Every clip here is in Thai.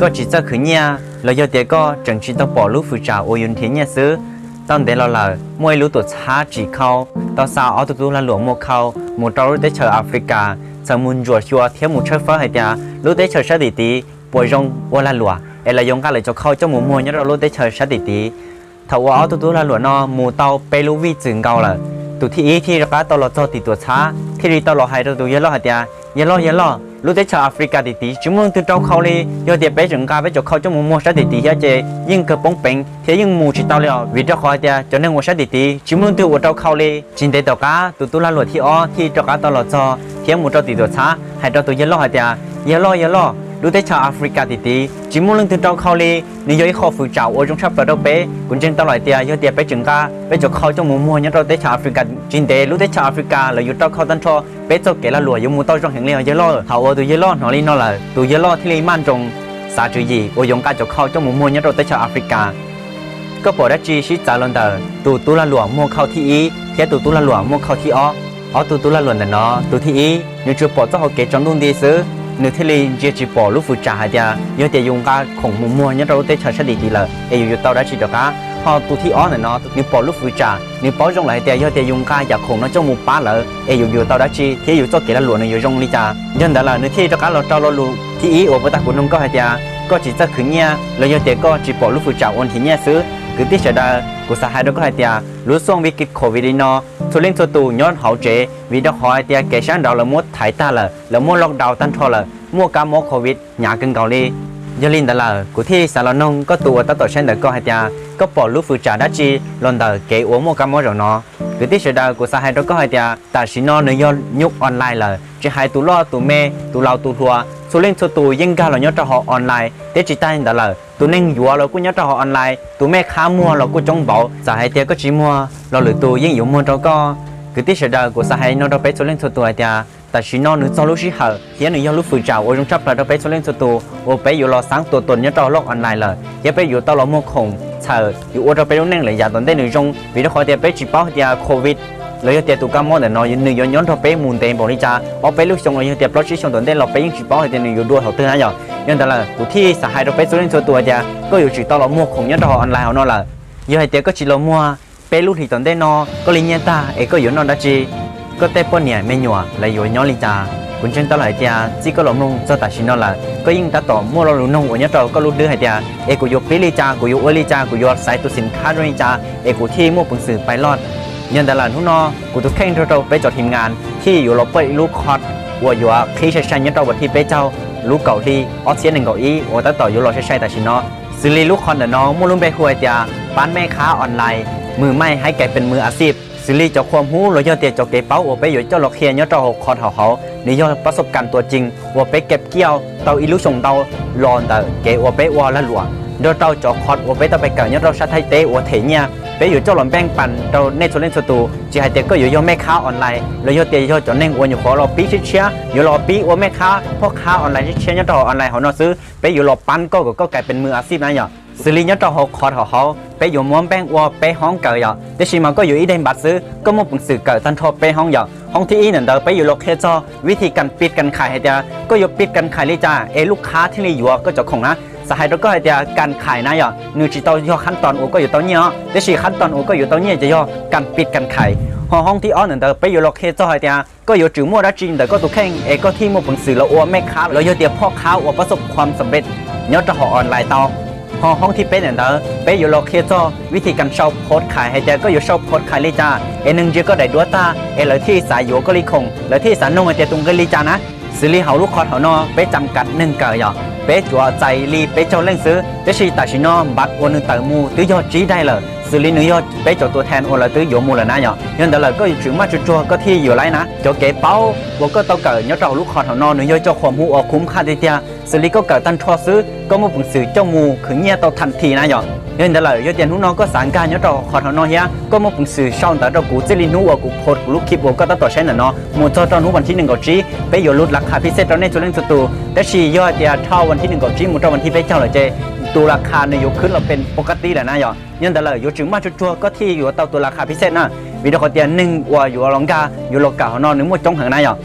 ก็จิตจะขึ้นเนี่ยเราเยอะเดียก็จังจิตต้องปล่อยลูกฝืนจ่าโอยุนเทียนเนี่ยซื้อตอนเดี๋ยวเราเลยมวยรู้ตัวช้าจีเขาตอนสาวเอาตัวละหลวงโมเขาหมู่เราได้เจอแอฟริกาสมุนจวดชัวเทียมหมู่เชิดฟ้าให้เดียรู้ได้เจอชาติตีป่วยจงวัวละหลวงเอลยงกันเลยจะเข้าเจ้าหมู่มวยเนี่ยเรารู้ได้เจอชาติตีถ้าว่าเอาตัวละหลวงนอหมู่เตาไปรู้วิจึงเก่าเลยตัวที่อีที่รักตัวเราจอติตัวช้าที่รีตัวเราให้ตัวเยอะล้อให้เดียเยอะล้อรู้ได้ชาวแอฟริกาดีๆจุ่มตัวเจ้าเขาเลยยอดเดียไปถึงการไปจบเขาเจ้าหมูมัวชาดีๆเฮ้ยเจยิ่งกระป๋องเป็นเที่ยยิ่งมูชิตเอาเลยวิจารณ์เขาเดียจนในหัวชาดีๆจุ่มตัวเจ้าเขาเลยจินเดตอกาตัวละหลวดที่อ้อที่เจ้าการตลอดจอเที่ยหมูเจ้าติดตัวช้าให้ตัวเยอะล้อให้เดียเยอะล้อรู้ได้ชาวแอฟริกาดีๆจุ่มตัวเจ้าเขาเลยนี่ย้อยข้อฝืนเจ้าโอ้จงชับเราเป๊ะกุญแจตลอดเดียยอดเดียไปถึงการไปจบเขาเจ้าหมูมัวเนี่ยเราได้ชาวแอฟริกาจินเดรู้ได้ชาวแอฟริกาเราอยู่เจ้าเขาตั้งทอเป๊ะเจ้าเกล้าหลวดอยู่มูเต้าจงแห่งเลี้ยเยอะล้อเขาตัวเยอะล้อหนอลีนอเลยตัวเยอะล้อที่ลีมันจงสาจุยีโอยงการจบเขาเจ้าหมูมัวเนี่ยเราได้ชาวแอฟริกาก็ปวดได้จีชิจาลอนเดอร์ตัวละหลวงมัวเข้าที่อีแค่ตัวละหลวงมัวเข้าที่อ้อตัวละหลวงแต่เนาะตัวที่อีอยู่จุดปวดเจ้าเขาเกจจงดุนดีซื้อเนื้อที่ลีเจียจีปอลูกฟูจ่าให้เดียเยอะแต่ยุงการของมัวมัวเนี่ยเราได้ชาวชาติดีเลยอยู่ตัวได้จีดอกะพอตัวที่อ้อเนี่ยเนาะนี่ปอลูกฟูจ่านี่ปอจงไหลเดียเยอะแต่ยุงการอยากของเนาะเจ้าหมูป้าเลยอยู่ตัวได้จีที่อยู่เจ้าเกล้าหลวงเนี่ยอยู่จงลีจ่ายันแต่ละเนื้อที่เจ้าการเราเจ้าเราลูที่อีโอ้ปตากุนงก็ให้เดียก็จีจะขึ้นเนี่ยเราเยอะแต่ก็จีปอลูกฟูจ่าวันที่เนี่ยซื้อคือที่เสด็จกุศลให้เราก็ให้เดียรู้ส่งวิกฤตโควิดเนาะทุเรศตัวย้อนเขาเจวิดาหอยเดียแกฉันเราละมดถ่ายตาเลยละมดล็อกดาวน์ตั้งทอเลยมัวกามโควิดหยากันเกาหลียลินแต่ละกูที่สารนงก็ตัวตัดต่อเช่นเด็กก็ให้เดียก็ปล่อยลูกฝืนจ่าได้จีลอนเดอร์เก๋อวมัวกามเราเนาะคือที่เสด็จกุศลให้เราก็ให้เดียแต่ชิโนเนยย้อนยุคออนไลน์เลยจะให้ตัวล้อตัวเมตัวเราตัวทัวทุเรศตัวยิ่งการเราย้อนจะหอออนไลน์เดจิตายแต่ละตัวนิ่งอยู่เราก็ย้อนจะหอออนไลน์ตัวแม่ค้ามัวเราก็จงเบาจะให้เดียก็จีมัวเราหรือตัวยิ่งอยู่มัวเราก็คือที่เสด็จกุศลให้เราไปทุเรศตัวเดียแต่ชิโนนึกจะรู้สิเหรอเฮียนึกยังรู้ฝืนจ่าว่าจงจับเราไปส่วนเล่นส่วนตัวว่าไปอยู่รอสร้างตัวตนเนี่ยต่อโลกออนไลน์เลยเฮียไปอยู่ต่อเราโมกงเฉยอยู่ว่าเราไปรู้เน่งเลยอยากตอนได้หนึ่งจงวิธีขอเดียไปจีบเป้าเดียโควิดเลยเดียตัวกำมอดเนาะยังหนึ่งย้อนเราไปมุนเต็มบริจาเอาไปลูกชงเราเดียปลดชิชงตอนได้เราไปยิ่งจีบเป้าเดียหนึ่งอยู่ด้วยเขาเตือนนะอย่างยังแต่ละตัวที่สหายเราไปส่วนเล่นส่วนตัวเดียก็อยู่จีต่อเราโมกงเนี่ยต่อออนไลน์เขาเนาะละยังให้เดียก็จีเรามัวไปลูกที่ตอนได้เนาะก็ลิเนียตาก็อยู่นอนได้จีก็เตปปนเนี่ยไม่หนัวเลยอยู่ย้อนลิจาคุณเช่นตลอดเดียจีก็หลงลงจะตัดสินนั่นแหละก็ยิ่งตัดต่อมั่วเราหลุดนงวันนี้เราก็รู้ดื้อให้เดียกูยกพิลิจากูยกอลิจากูยกสายตัวสินค้าด้วยจากูที่มั่วปุ่นสื่อไปรอดยันตลาดทุนนอกูตัวแข่งเราไปจอดทีมงานที่อยู่เราเปิดลูกคอร์ดวัวอยู่อ่ะพี่ชายยันเราวันที่ไปเจ้าลูกเก่าดีออสเซียนหนึ่งเก่าอีว่าตัดต่ออยู่เราใช้ตัดสินนอซื้อลีลูกคอนเดนอมั่วลุ่มไปคุยเดียปั้นแม่ค้าออนไลน์มือไม่ให้แกเป็นมืออาชีพสิริเจ้าความหูเราเยอะเตียเจ้าเก๋เป้าว่าไปอยู่เจ้าหลอกเคียนเจ้าหกคอร์ดเขานี่ยอดประสบการณ์ตัวจริงว่าไปเก็บเกี่ยวเตาอิลุส่งเตาลอนแต่เกว่าไปว่าละหลวงโดยเตาจอคอดว่าไปเตาไปเก่าเนี่ยเราชาไทยเตว่าเทียเนี่ยไปอยู่เจ้าหลอนแป้งปั่นเราเนตโซเลนสตูจีไฮเตก็อยู่ย่อแม่ค้าออนไลน์เรายอดเตียยอดจอเน่งวันอยู่ขอเราปีเชียอยู่รอปีว่าแม่ค้าพ่อค้าออนไลน์เชียเนี่ยเราออนไลน์เขาเนาะซื้อไปอยู่รอปั้นก็กลายเป็นมืออาชีพนะอย่างสิริเนี่ยเราหกคอร์ดเขาไปอยู่ม้วนแป้งว่าไปห้องเก่าอย่างแต่ชิมันก็อยู่อีเดนบัตซื้อก็มั่วปุ่นสื่อเกิดทันทอไปห้องอย่างห้องที่อีนั่นเดินไปอยู่โลเคจอวิธีการปิดการขายให้เดียก็อยู่ปิดการขายเลยจ้าลูกค้าที่นี่อยู่ก็จะคงนะสหายเราก็ให้เดียการขายนะอย่างนูจิตย่อขั้นตอนโอก็อยู่ตอนนี้แต่สี่ขั้นตอนโอก็อยู่ตอนนี้จะย่อการปิดการขายห้องที่อ้อนั่นเดินไปอยู่โลเคจอให้เดียก็อยู่จุดมั่วได้จริงแต่ก็ตัวแข่งก็ที่มั่วปุ่นสื่อเราอ้วนแม่ค้าเราเยอะเดียพ่อค้าอ้วนประสบความสำเร็จเนี่ยจะห่อออนไลน์ต่อห้องที่เป็นเนี่ยไปอยู่โลเคจอวิธีการเช่าโพสขายให้เจ้าก็อยู่เช่าโพสขายเลยจ้าหนึ่งเจ้าก็ได้ดัวตาเลยที่สายอยู่ก็ลิคงเลยที่สายนงเจ้าตรงก็ลิจ้านะซื้อลีเขาลูกคอเขานอไปจำกัดหนึ่งเกยอ่ะไปจั่วใจลีไปเจ้าเล่นซื้อแต่ชีตาชินอบัตรวันหนึ่งต่างมูตื้อยอดจีได้เลยซื้อลีหนึ่งยอดไปเจ้าตัวแทนโอละตื้ออยู่มูละนะอย่างยันแต่ละก็อยู่ถึงมาจุดก็ที่อยู่ไรนะเจ้าเก๋เป้าว่าก็ต้องเกิดเนี่ยเราลูกคอเขานอหนึ่งยอดเจ้าความหูออกคุ้มค่าดีเดียซื้อลีก็เกิดตั้งทอซื้อก็มาปุ่นสื่อเจ้ามูคือเงี้ยต่อทันทีนะอย่างยันแต่ละยอดเดียนทุนน้องก็สั่งการเนี่ยเราคอเขานอเฮียก็มาปุ่นสื่อช่องแต่เรากูเจลินูว่ากูโพสกูลูกคลิปว่าก็ต้องต่อใช้หน่ะเนาะมูเจ้าตอนนู้วันที่หนึ่งก็จีไปอยู่ลดราคาพิเศษเราในจุดเล่นสตูแต่ชียอดเดียเท่าวันที่หนึ่งก็จีมูเจ้าวันที่ไปเจ้าเลยเจตัวราคาในยกขึ้นเราเป็นปกติแหละนะอย่างยันแต่ละยกถึงมาจุดก็ที่อยู่เตาตัวราคาพิเศษนะวิดีโอเดียนหนึ่งว่าอยู่ลองกาอยู่โลกาเขานอนหนึ่งมั่วจ้องหางนะอย่าง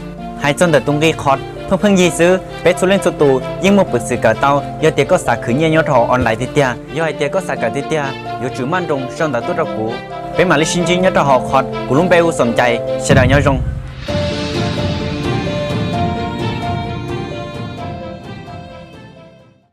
ให้จนแต่ตรงนี้คอร์ด เพิ่งยีซื้อเป็ดสุเล่นสุตูยิ่งมัวปึกสื่อกะเต้ายอเตียก็สักขืนเงี้ยยอทอออนไลน์ติเตียยอไอเตียก็สักกะติเตียอยู่จุมันตรงช่องตาตุ้ดกูเป็นมาลิชินจิงยอทอคอดกูลุงเบลสนใจเสดายยอจง